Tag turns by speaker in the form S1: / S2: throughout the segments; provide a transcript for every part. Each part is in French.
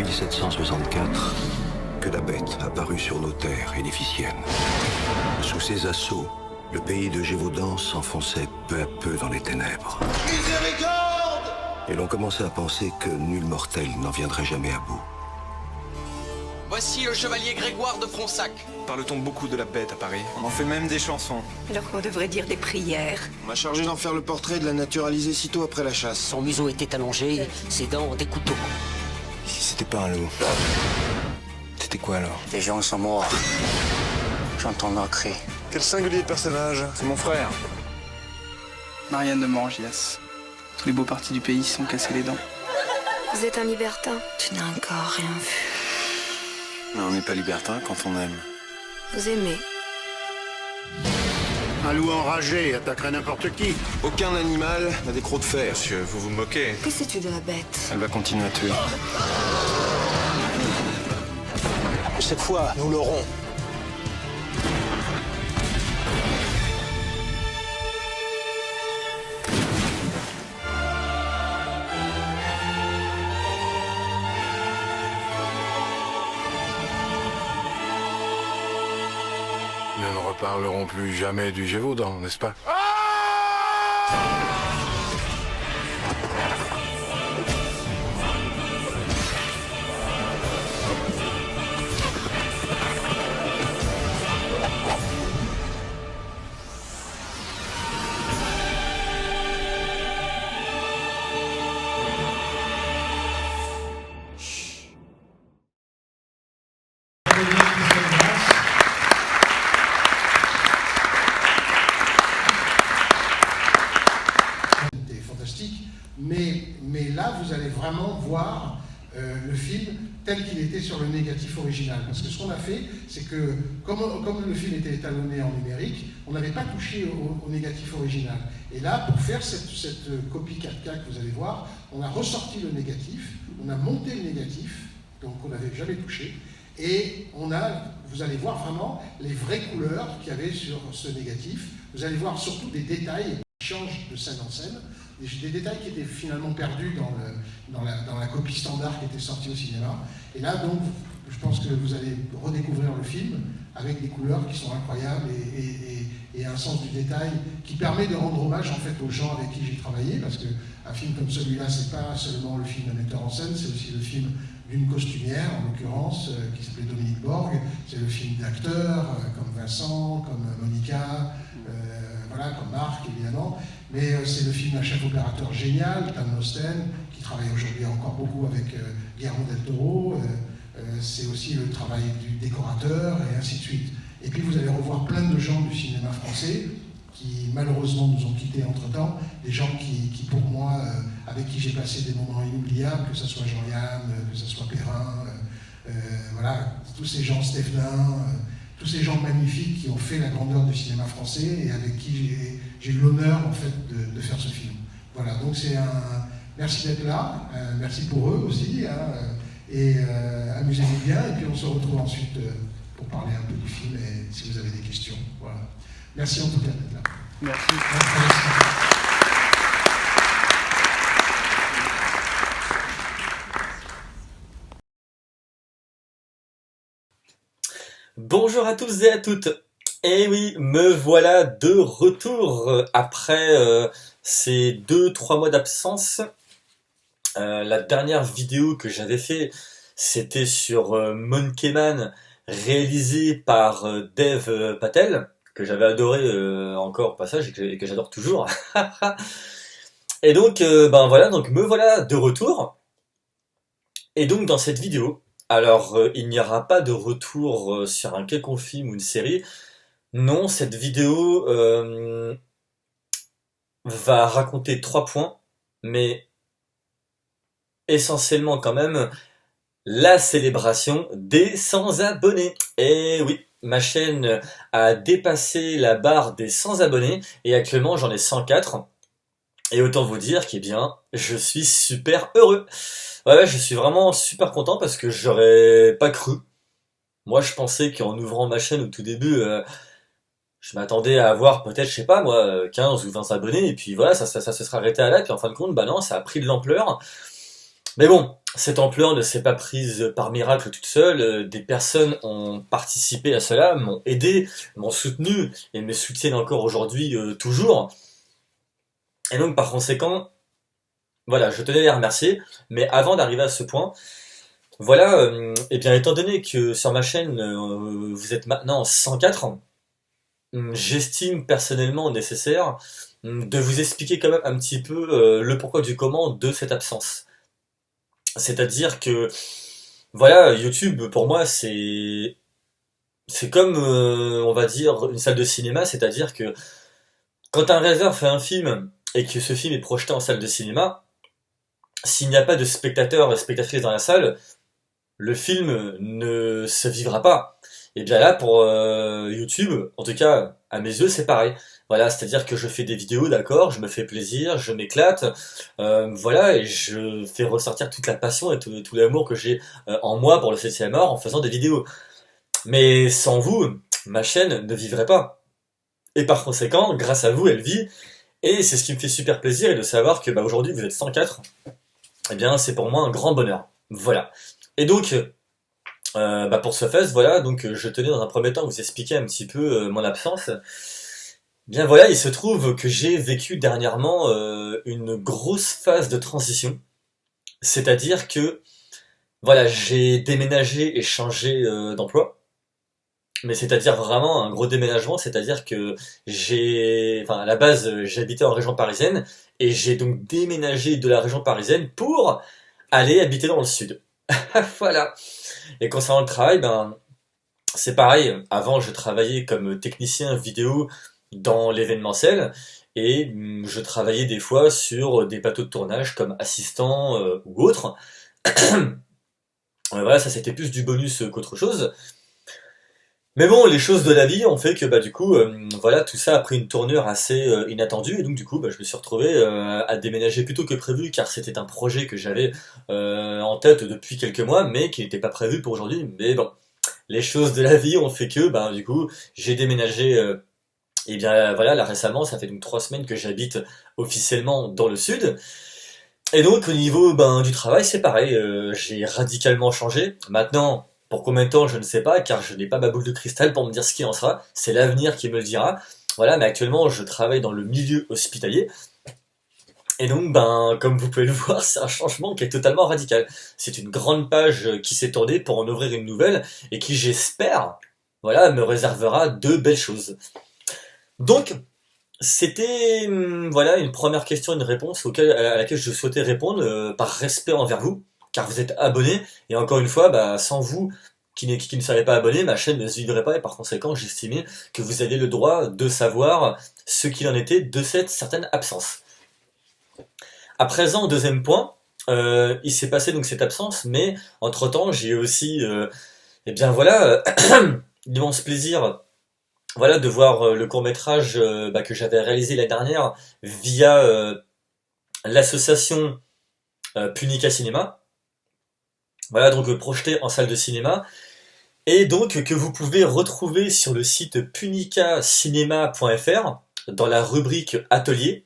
S1: 1764 que la bête apparut sur nos terres édificiennes. Sous ses assauts, le pays de Gévaudan s'enfonçait peu à peu dans les ténèbres.
S2: Miséricorde!
S1: Et l'on commençait à penser que nul mortel n'en viendrait jamais à bout.
S3: Voici le chevalier Grégoire de Fronsac.
S4: Parle-t-on beaucoup de la bête à Paris? On en fait même des chansons.
S5: Alors qu'on devrait dire des prières.
S2: On m'a chargé d'en faire le portrait et de la naturaliser sitôt après la chasse.
S6: Son museau était allongé, ses dents des couteaux.
S4: Si c'était pas un loup, c'était quoi alors?
S6: Les gens sont morts. J'entends leur cri.
S4: Quel singulier personnage. C'est mon frère.
S7: Marianne de Morangias. Tous les beaux partis du pays se sont cassés les dents.
S8: Vous êtes un libertin.
S5: Tu n'as encore rien vu.
S4: Mais on n'est pas libertin quand on aime.
S8: Vous aimez.
S9: Un loup enragé attaquerait n'importe qui.
S2: Aucun animal n'a des crocs de fer.
S4: Monsieur, vous vous moquez.
S5: Que sais-tu de la bête?
S4: Elle va continuer à tuer.
S2: Cette fois, nous l'aurons.
S9: Nous ne reparlerons plus jamais du Gévaudan, n'est-ce pas?
S10: C'était fantastique, mais là vous allez vraiment voir le film tel qu'il était sur le négatif original. Parce que ce qu'on a fait, c'est que comme le film était étalonné en numérique, on n'avait pas touché au négatif original. Et là, pour faire cette copie 4K que vous allez voir, on a ressorti le négatif, on a monté le négatif, donc on n'avait jamais touché, et vous allez voir vraiment les vraies couleurs qu'il y avait sur ce négatif. Vous allez voir surtout des détails qui changent de scène en scène, des détails qui étaient finalement perdus dans la copie standard qui était sortie au cinéma. Et là, donc, je pense que vous allez redécouvrir le film avec des couleurs qui sont incroyables et un sens du détail qui permet de rendre hommage en fait aux gens avec qui j'ai travaillé, parce qu'un film comme celui-là, c'est pas seulement le film d'un metteur en scène, c'est aussi le film d'une costumière, en l'occurrence, qui s'appelait Dominique Borg. C'est le film d'acteurs comme Vincent, comme Monica, voilà, comme Marc, évidemment. Mais c'est le film d'un chef opérateur génial, Tan Osten, qui travaille aujourd'hui encore beaucoup avec Guillermo del Toro. C'est aussi le travail du décorateur, et ainsi de suite. Et puis vous allez revoir plein de gens du cinéma français qui malheureusement nous ont quittés entre-temps, des gens qui pour moi, avec qui j'ai passé des moments inoubliables, que ce soit Jean-Yann, que ce soit Perrin, voilà, tous ces gens, Stéphane, tous ces gens magnifiques qui ont fait la grandeur du cinéma français et avec qui j'ai eu l'honneur en fait de faire ce film. Voilà, donc c'est un... Merci d'être là, merci pour eux aussi, hein, et amusez-vous bien, et puis on se retrouve ensuite pour parler un peu du film et si vous avez des questions. Voilà. Merci en tout cas d'être là.
S7: Merci.
S11: Bonjour à tous et à toutes. Et oui, me voilà de retour après ces 2-3 mois d'absence. La dernière vidéo que j'avais fait, c'était sur Monkey Man, réalisé par Dev Patel, que j'avais adoré encore au passage et que j'adore toujours. Et donc, ben voilà, donc me voilà de retour. Et donc dans cette vidéo, alors il n'y aura pas de retour sur un quelconque film ou une série. Non, cette vidéo va raconter 3 points, mais essentiellement quand même la célébration des 100 abonnés. Et oui, ma chaîne a dépassé la barre des 100 abonnés et actuellement j'en ai 104. Et autant vous dire qu'eh bien, je suis super heureux. Ouais, je suis vraiment super content parce que j'aurais pas cru. Moi, je pensais qu'en ouvrant ma chaîne au tout début, je m'attendais à avoir peut-être, je sais pas moi, 15 ou 20 abonnés, et puis voilà, ça se serait arrêté à là, puis en fin de compte, bah non, ça a pris de l'ampleur. Mais bon, cette ampleur ne s'est pas prise par miracle toute seule. Des personnes ont participé à cela, m'ont aidé, m'ont soutenu et me soutiennent encore aujourd'hui toujours. Et donc par conséquent, voilà, je tenais à les remercier. Mais avant d'arriver à ce point, voilà, et bien étant donné que sur ma chaîne, vous êtes maintenant 104, j'estime personnellement nécessaire de vous expliquer quand même un petit peu le pourquoi du comment de cette absence. C'est-à-dire que, voilà, YouTube, pour moi, c'est comme, on va dire, une salle de cinéma, c'est-à-dire que quand un réalisateur fait un film et que ce film est projeté en salle de cinéma, s'il n'y a pas de spectateurs et spectatrices dans la salle, le film ne se vivra pas. Et bien là, pour YouTube, en tout cas, à mes yeux, c'est pareil. Voilà, c'est-à-dire que je fais des vidéos, d'accord, je me fais plaisir, je m'éclate, voilà, et je fais ressortir toute la passion et tout l'amour que j'ai en moi pour le 7e art en faisant des vidéos. Mais sans vous, ma chaîne ne vivrait pas. Et par conséquent, grâce à vous, elle vit, et c'est ce qui me fait super plaisir, et de savoir que aujourd'hui vous êtes 104, eh bien c'est pour moi un grand bonheur. Voilà. Et donc, pour ce fait, voilà, donc je tenais dans un premier temps vous expliquer un petit peu mon absence. Bien voilà, il se trouve que j'ai vécu dernièrement une grosse phase de transition. C'est-à-dire que, voilà, j'ai déménagé et changé d'emploi. Mais c'est-à-dire vraiment un gros déménagement, c'est-à-dire que à la base, j'habitais en région parisienne, et j'ai donc déménagé de la région parisienne pour aller habiter dans le sud. Voilà. Et concernant le travail, c'est pareil. Avant, je travaillais comme technicien vidéo dans l'événementiel, et je travaillais des fois sur des plateaux de tournage comme assistant ou autre. Voilà, ça c'était plus du bonus qu'autre chose. Mais bon, les choses de la vie ont fait que du coup, voilà, tout ça a pris une tournure assez inattendue, et donc du coup, je me suis retrouvé à déménager plus tôt que prévu, car c'était un projet que j'avais en tête depuis quelques mois, mais qui n'était pas prévu pour aujourd'hui. Mais bon, les choses de la vie ont fait que, du coup, j'ai déménagé, et bien voilà, là récemment, ça fait donc 3 semaines que j'habite officiellement dans le sud. Et donc au niveau du travail, c'est pareil, j'ai radicalement changé. Maintenant, pour combien de temps, je ne sais pas, car je n'ai pas ma boule de cristal pour me dire ce qui en sera. C'est l'avenir qui me le dira. Voilà, mais actuellement, je travaille dans le milieu hospitalier. Et donc, comme vous pouvez le voir, c'est un changement qui est totalement radical. C'est une grande page qui s'est tournée pour en ouvrir une nouvelle, et qui, j'espère, voilà, me réservera de belles choses. Donc, c'était voilà, une première question, une réponse à laquelle je souhaitais répondre par respect envers vous, car vous êtes abonnés, et encore une fois, sans vous, qui ne seriez pas abonnés, ma chaîne ne se vivrait pas, et par conséquent, j'estimais que vous aviez le droit de savoir ce qu'il en était de cette certaine absence. À présent, deuxième point, il s'est passé donc cette absence, mais entre-temps, j'ai aussi, l'immense plaisir, voilà, de voir le court-métrage que j'avais réalisé l'année dernière via l'association Punica Cinéma. Voilà, donc projeté en salle de cinéma, et donc que vous pouvez retrouver sur le site punicacinema.fr dans la rubrique Atelier.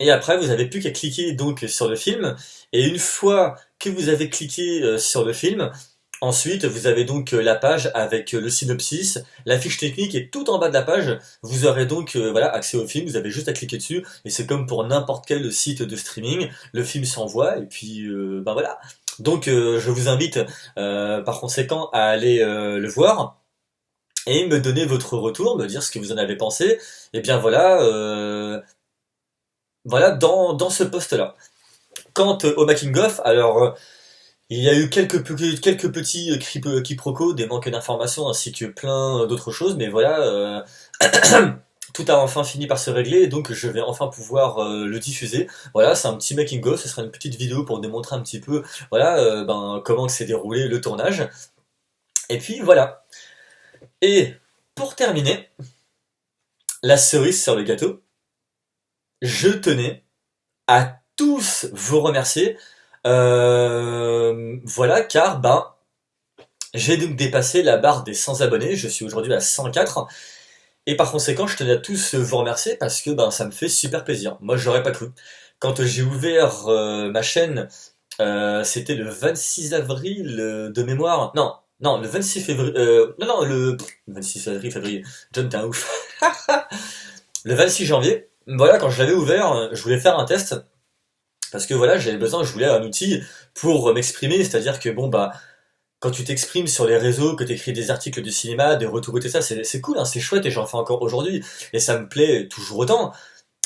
S11: Et après, vous n'avez plus qu'à cliquer donc sur le film, et une fois que vous avez cliqué sur le film, ensuite vous avez donc la page avec le synopsis, la fiche technique, et tout en bas de la page, vous aurez donc accès au film. Vous avez juste à cliquer dessus, et c'est comme pour n'importe quel site de streaming, le film s'envoie, et puis voilà. Donc je vous invite par conséquent à aller le voir et me donner votre retour, me dire ce que vous en avez pensé. Et bien voilà, dans ce post-là. Quant au making-of, alors il y a eu quelques petits quiproquos, des manques d'informations, ainsi que plein d'autres choses, mais voilà, tout a enfin fini par se régler, et donc je vais enfin pouvoir le diffuser. Voilà, c'est un petit making of, ce sera une petite vidéo pour démontrer un petit peu, voilà, comment s'est déroulé le tournage. Et puis voilà. Et pour terminer, la cerise sur le gâteau, je tenais à tous vous remercier, voilà, car j'ai donc dépassé la barre des 100 abonnés, je suis aujourd'hui à 104. Et par conséquent, je tenais à tous vous remercier, parce que ça me fait super plaisir. Moi, j'aurais pas cru. Quand j'ai ouvert ma chaîne, C'était le 26 avril de mémoire. Non, le 26 février. Le 26 février. John, t'es un ouf. Le 26 janvier. Voilà, quand je l'avais ouvert, je voulais faire un test. Parce que voilà, j'avais besoin, je voulais un outil pour m'exprimer. C'est-à-dire que bon, bah, quand tu t'exprimes sur les réseaux, que tu écris des articles de cinéma, des retours et tout ça, c'est cool, hein, c'est chouette et j'en fais encore aujourd'hui. Et ça me plaît toujours autant.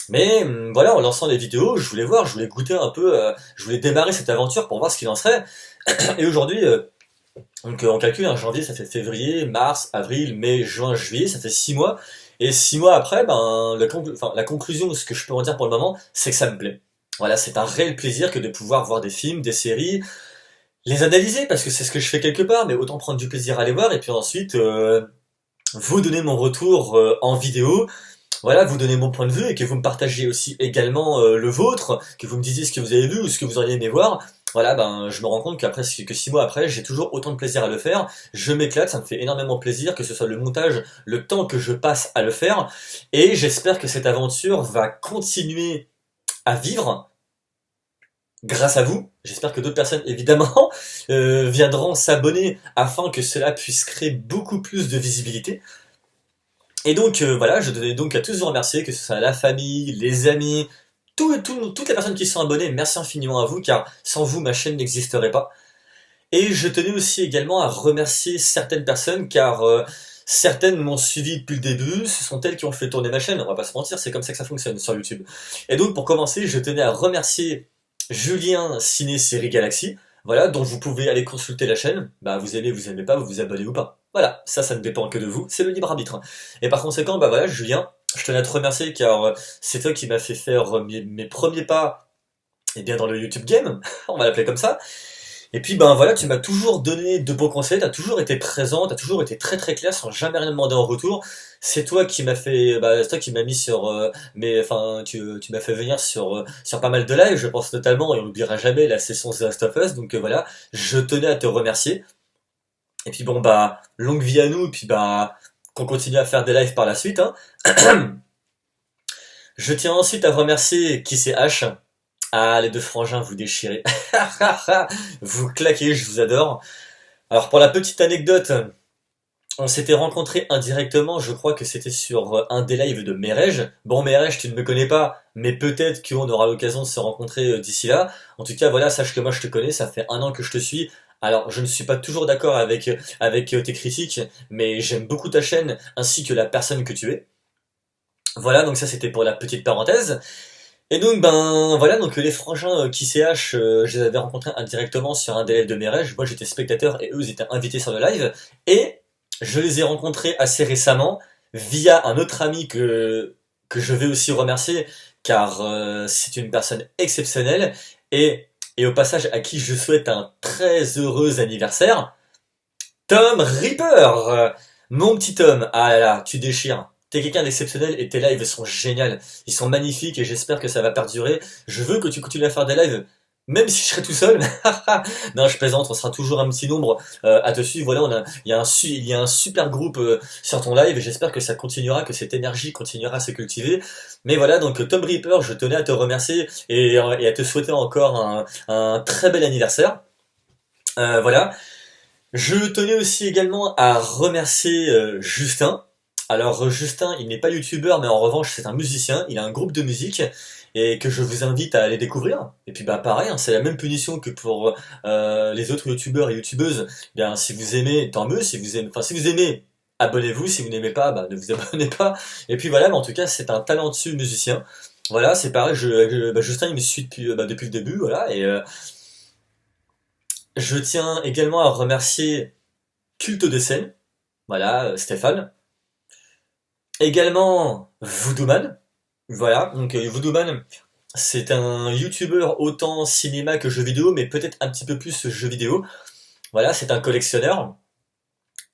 S11: Mais voilà, en lançant les vidéos, je voulais voir, je voulais goûter un peu, je voulais démarrer cette aventure pour voir ce qu'il en serait. Et aujourd'hui, donc on calcule, hein, janvier, ça fait février, mars, avril, mai, juin, juillet, ça fait 6 mois. Et 6 mois après, ben, la conclusion, ce que je peux en dire pour le moment, c'est que ça me plaît. Voilà, c'est un réel plaisir que de pouvoir voir des films, des séries, les analyser, parce que c'est ce que je fais quelque part, mais autant prendre du plaisir à les voir, et puis ensuite, vous donner mon retour en vidéo. Voilà, vous donnez mon point de vue et que vous me partagez aussi également le vôtre, que vous me disiez ce que vous avez vu ou ce que vous auriez aimé voir. Voilà, ben je me rends compte qu'après que 6 mois après, j'ai toujours autant de plaisir à le faire. Je m'éclate, ça me fait énormément plaisir, que ce soit le montage, le temps que je passe à le faire. Et j'espère que cette aventure va continuer à vivre grâce à vous. J'espère que d'autres personnes, évidemment, viendront s'abonner afin que cela puisse créer beaucoup plus de visibilité. Et donc voilà, je tenais donc à tous vous remercier, que ce soit la famille, les amis, toutes les personnes qui sont abonnées, merci infiniment à vous, car sans vous, ma chaîne n'existerait pas. Et je tenais aussi également à remercier certaines personnes, car certaines m'ont suivi depuis le début, ce sont elles qui ont fait tourner ma chaîne, on va pas se mentir, c'est comme ça que ça fonctionne sur YouTube. Et donc pour commencer, je tenais à remercier Julien Ciné Série Galaxy, voilà, dont vous pouvez aller consulter la chaîne, bah vous aimez, vous aimez pas, vous vous abonnez ou pas. Voilà, ça ne dépend que de vous, c'est le libre arbitre. Et par conséquent, bah voilà, Julien, je tenais à te remercier car c'est toi qui m'as fait faire mes premiers pas, eh bien dans le YouTube game, on va l'appeler comme ça. Et puis ben voilà, tu m'as toujours donné de beaux conseils, t'as toujours été présent, t'as toujours été très très clair sans jamais rien demander en retour. C'est toi qui m'as fait, c'est toi qui m'as mis sur, tu m'as fait venir sur pas mal de lives, je pense notamment, et on n'oubliera jamais la session The Last of Us, donc voilà, je tenais à te remercier. Et puis bon bah, longue vie à nous, puis bah, qu'on continue à faire des lives par la suite, hein. Je tiens ensuite à remercier Qui c'est H. Ah, les deux frangins, vous déchirez. Vous claquez, je vous adore. Alors pour la petite anecdote, on s'était rencontrés indirectement, je crois que c'était sur un des lives de Merej. Bon Merej, tu ne me connais pas, mais peut-être qu'on aura l'occasion de se rencontrer d'ici là. En tout cas, voilà, sache que moi je te connais, ça fait 1 an que je te suis. Alors, je ne suis pas toujours d'accord avec tes critiques, mais j'aime beaucoup ta chaîne, ainsi que la personne que tu es. Voilà, donc ça c'était pour la petite parenthèse. Et donc, ben voilà, donc les frangins Qui c'est H, je les avais rencontrés indirectement sur un des lives de Merej. Moi j'étais spectateur et eux ils étaient invités sur le live. Et je les ai rencontrés assez récemment via un autre ami que je vais aussi remercier, car c'est une personne exceptionnelle. Et au passage à qui je souhaite un très heureux anniversaire, Tom Reaper. Mon petit Tom, ah là là, tu déchires. T'es quelqu'un d'exceptionnel et tes lives sont géniaux. Ils sont magnifiques et j'espère que ça va perdurer. Je veux que tu continues à faire des lives, même si je serai tout seul. Non, je plaisante, on sera toujours un petit nombre à te suivre. Voilà, il y a un super groupe sur ton live et j'espère que ça continuera, que cette énergie continuera à se cultiver. Mais voilà, donc Tom Reaper, je tenais à te remercier et à te souhaiter encore un très bel anniversaire. Voilà. Je tenais aussi également à remercier Justin. Alors Justin, il n'est pas youtubeur, mais en revanche c'est un musicien, il a un groupe de musique et que je vous invite à aller découvrir. Et puis bah pareil, hein, c'est la même punition que pour les autres youtubeurs et youtubeuses. Bien si vous aimez, tant mieux. Si vous aimez, abonnez-vous. Si vous n'aimez pas, bah ne vous abonnez pas. Et puis voilà, mais en tout cas c'est un talentueux musicien. Voilà, c'est pareil. Justin il me suit depuis le début, voilà. Et je tiens également à remercier Culte de scène, voilà, Stéphane. Également Voodooman, voilà, donc Voodooman, c'est un youtubeur autant cinéma que jeux vidéo, mais peut-être un petit peu plus jeux vidéo. Voilà, c'est un collectionneur,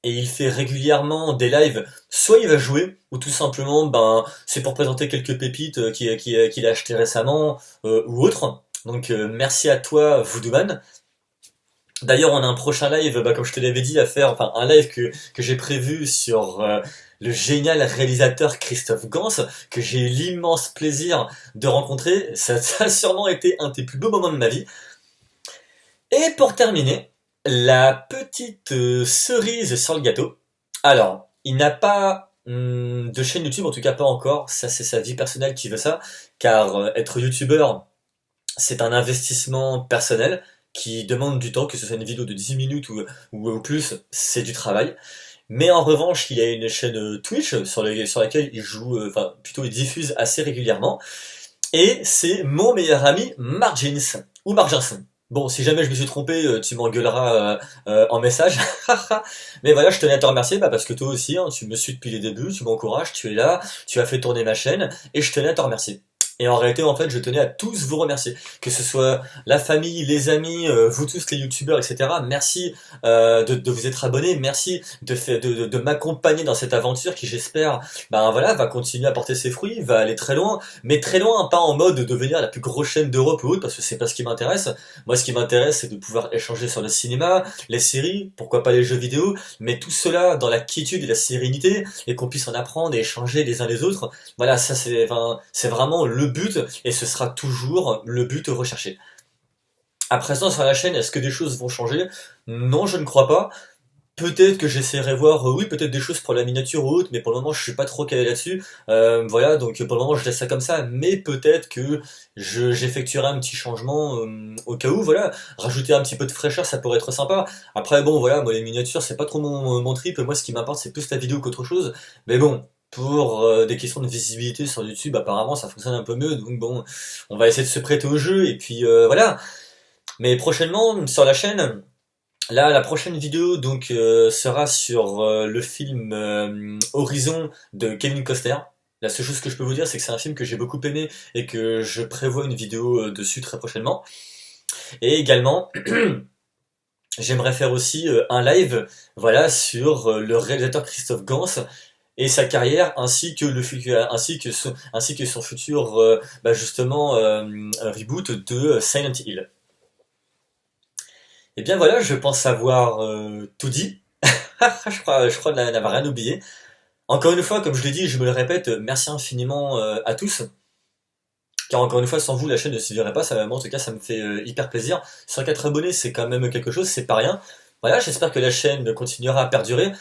S11: et il fait régulièrement des lives, soit il va jouer, ou tout simplement, ben, c'est pour présenter quelques pépites qu'il a acheté récemment, ou autre. Donc merci à toi Voodooman. D'ailleurs, on a un prochain live, comme je te l'avais dit, à faire, enfin un live que j'ai prévu sur le génial réalisateur Christophe Gans, que j'ai eu l'immense plaisir de rencontrer. Ça a sûrement été un des plus beaux moments de ma vie. Et pour terminer, la petite cerise sur le gâteau. Alors, il n'a pas de chaîne YouTube, en tout cas pas encore, ça c'est sa vie personnelle qui veut ça, car être youtubeur, c'est un investissement personnel qui demande du temps, que ce soit une vidéo de 10 minutes ou plus, c'est du travail. Mais en revanche, il a une chaîne Twitch sur laquelle il joue, enfin plutôt il diffuse assez régulièrement. Et c'est mon meilleur ami Margins, ou Margins. Bon, si jamais je me suis trompé, tu m'engueuleras en message. Mais voilà, je tenais à te remercier parce que toi aussi, hein, tu me suis depuis les débuts, tu m'encourages, tu es là, tu as fait tourner ma chaîne, et je tenais à te remercier. Et en réalité, en fait, je tenais à tous vous remercier. Que ce soit la famille, les amis, vous tous les youtubeurs, etc. Merci de vous être abonnés. Merci de m'accompagner dans cette aventure qui, j'espère, ben voilà, va continuer à porter ses fruits, va aller très loin. Mais très loin, pas en mode de devenir la plus grosse chaîne d'Europe ou autre, parce que c'est pas ce qui m'intéresse. Moi, ce qui m'intéresse, c'est de pouvoir échanger sur le cinéma, les séries, pourquoi pas les jeux vidéo, mais tout cela dans la quiétude et la sérénité, et qu'on puisse en apprendre et échanger les uns les autres. Voilà, ça c'est vraiment le but, et ce sera toujours le but recherché. À présent sur la chaîne, est-ce que des choses vont changer? Non, je ne crois pas. Peut-être que j'essaierai voir, oui, peut-être des choses pour la miniature ou autre, mais pour le moment je suis pas trop calé là-dessus. Voilà, donc pour le moment je laisse ça comme ça, mais peut-être que j'effectuerai un petit changement au cas où, voilà, rajouter un petit peu de fraîcheur, ça pourrait être sympa. Après bon, voilà, moi les miniatures c'est pas trop mon trip, moi ce qui m'importe c'est plus la vidéo qu'autre chose, mais bon, pour des questions de visibilité sur YouTube, apparemment ça fonctionne un peu mieux, donc bon, on va essayer de se prêter au jeu, et puis voilà. Mais prochainement, sur la chaîne, là, la prochaine vidéo donc sera sur le film Horizon de Kevin Costner. La seule chose que je peux vous dire, c'est que c'est un film que j'ai beaucoup aimé, et que je prévois une vidéo dessus très prochainement. Et également, j'aimerais faire aussi un live, voilà, sur le réalisateur Christophe Gans, et sa carrière, ainsi que son futur justement reboot de Silent Hill. Et bien voilà, je pense avoir tout dit. je crois n'avoir rien oublié. Encore une fois, comme je l'ai dit, je me le répète, merci infiniment à tous. Car encore une fois, sans vous, la chaîne ne se verrait pas. En tout cas, ça me fait hyper plaisir. 104 abonnés, c'est quand même quelque chose, c'est pas rien. Voilà, j'espère que la chaîne continuera à perdurer.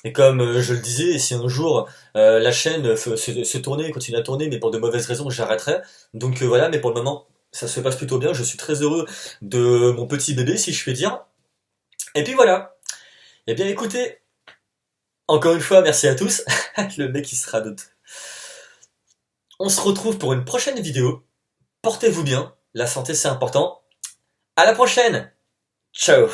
S11: Et comme je le disais, si un jour la chaîne se tournait, continue à tourner, mais pour de mauvaises raisons, j'arrêterai. Donc voilà, mais pour le moment, ça se passe plutôt bien. Je suis très heureux de mon petit bébé, si je puis dire. Et puis voilà. Eh bien écoutez, encore une fois, merci à tous. Le mec il sera d'autres. On se retrouve pour une prochaine vidéo. Portez-vous bien, la santé c'est important. À la prochaine. Ciao.